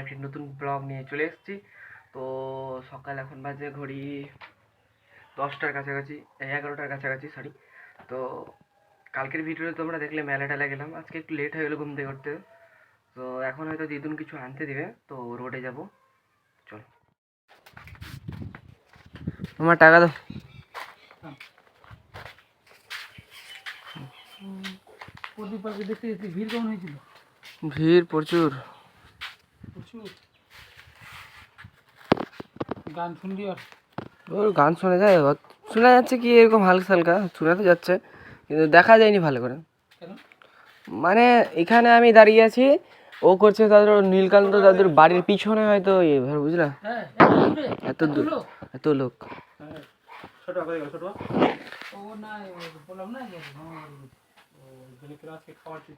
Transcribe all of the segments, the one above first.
একটি নতুন ব্লগ নিয়ে চলে এসেছি। তো সকাল এখন বাজে ঘড়ি 10টার কাছাকাছি, 11টার কাছাকাছি সরি। তো কালকের ভিডিওতে তোমরা দেখলে মেলা টেলা গেলাম, আজকে একটু লেট হয়ে গেলো ঘুম থেকে উঠতে। তো এখন হয়তো দিদুন কিছু আনতে দিবে, তো রোডে যাব। চল তোমার টাকা দাও। ভিড় কেমন হয়েছিল? ভিড় প্রচুর। গান শুনবি? আর ওর গান শোনা যায়, শোনা যাচ্ছে কি এরকম হালকা হালকা শোনা তো যাচ্ছে, কিন্তু দেখা যায়নি ভালো করে। মানে এখানে আমি দাঁড়িয়ে আছি, ও করছে তাদের নীলকান্ত তাদের বাড়ির পিছনে হয়তো বুঝলা, এত এত লোক।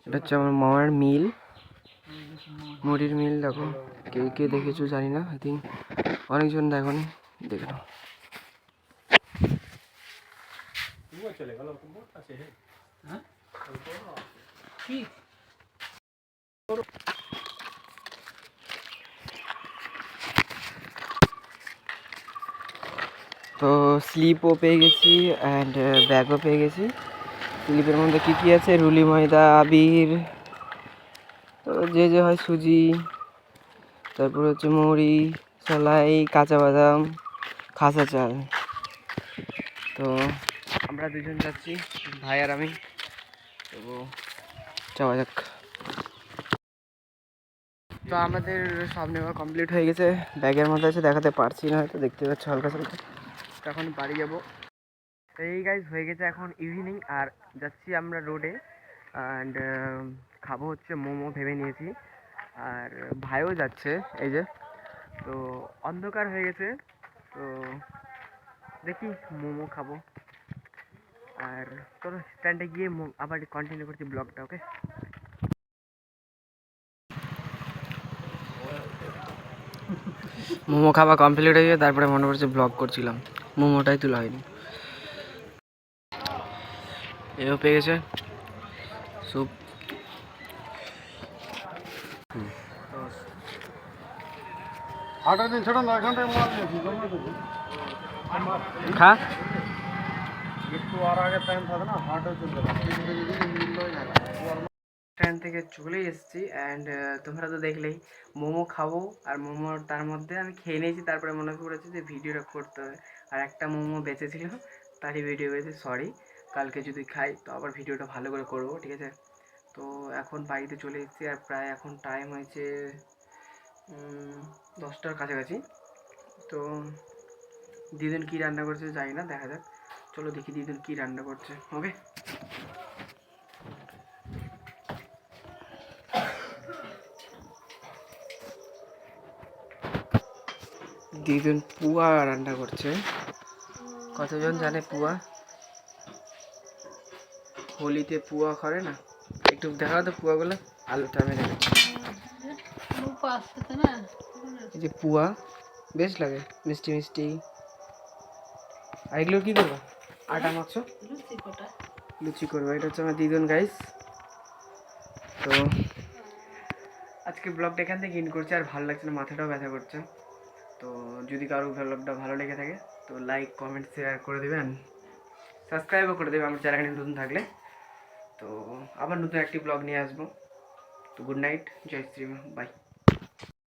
এটা হচ্ছে আমার মামার মিল, মুড়ির মিল। দেখো কে কে দেখেছো জানি না, আই থিঙ্ক অনেকজন দেখোনি, দেখে নাও। তো স্লিপও পেয়ে গেছি অ্যান্ড ব্যাগও পেয়ে গেছি। স্লিপের মধ্যে কী কী আছে, রুলি ময়দা, আবির, তো যে যে হয় সুজি, তারপর হচ্ছে মুড়ি, সলাই, কাঁচা বাদাম, খাসা চাল। তো আমরা দুজন যাচ্ছি, ভাই আর আমি। তো যাওয়া যাক। তো আমাদের সব নেওয়া কমপ্লিট হয়ে গেছে, ব্যাগের মধ্যে আছে, দেখাতে পারছি না হয়তো, দেখতে পাচ্ছি হালকা হালকা। তো এখন বাড়ি যাবো। তো এই গাইজ হয়ে গেছে এখন ইভিনিং, আর যাচ্ছি আমরা রোডে অ্যান্ড খাবো হচ্ছে মোমো ভেবে নিয়েছি, আর ভাইও যাচ্ছে এই যে। তো অন্ধকার হয়ে গেছে, তো দেখি মোমো খাবো। আর চলো স্ট্যান্ডে গিয়ে আবার কন্টিনিউ করছি ব্লগটা, ওকে। মোমো খাওয়া কমপ্লিট হয়ে গিয়ে তারপরে মনে পড়ছে ব্লগ করছিলাম, মোমোটাই তোলা হয়নি। এও পেয়ে গেছে স্যুপ। খা স্ট্যান্ড থেকে চলে এসেছি অ্যান্ড তোমরা তো দেখলেই মোমো খাবো, আর মোমো তার মধ্যে আমি খেয়ে নিয়েছি, তারপরে মনে পড়েছে যে ভিডিওটা করতে হবে, আর একটা মোমো বেঁচেছিল তারই ভিডিও বেঁচে, সরি। কালকে যদি খাই তো আবার ভিডিওটা ভালো করে করবো, ঠিক আছে। তো এখন বাড়িতে চলে এসেছি, আর প্রায় এখন টাইম হয়েছে 10টার কাছাকাছি। তো দিদুন কী রান্না করছে জানি না, দেখা যাক। চলো দেখি দিদুন কী রান্না করছে, ওকে। দিদুন পুয়া রান্না করছে। কতজন জানে পুয়া? হোলিতে পুয়া করে না, একটু দেখাও তো পুয়াগুলো, আলুটা মেরে। এই যে পুয়া বেশ লাগে, মিষ্টি মিষ্টি। আর এগুলো কী করবো? আটা মাখছো, লুচি করবো। এটা হচ্ছে আমার দিদুন গাইস। তো আজকে ব্লগটা এখান থেকে ইন করছে, আর ভালো লাগছে না, মাথাটাও ব্যথা করছে। তো যদি কারো ব্লগটা ভালো লেগে থাকে তো লাইক কমেন্ট শেয়ার করে দেবেন, সাবস্ক্রাইবও করে দেবেন আমার চ্যানেলে নতুন থাকলে। তো আবার নতুন একটি ব্লগ নিয়ে আসবো। তো good night, Jai Shri, by.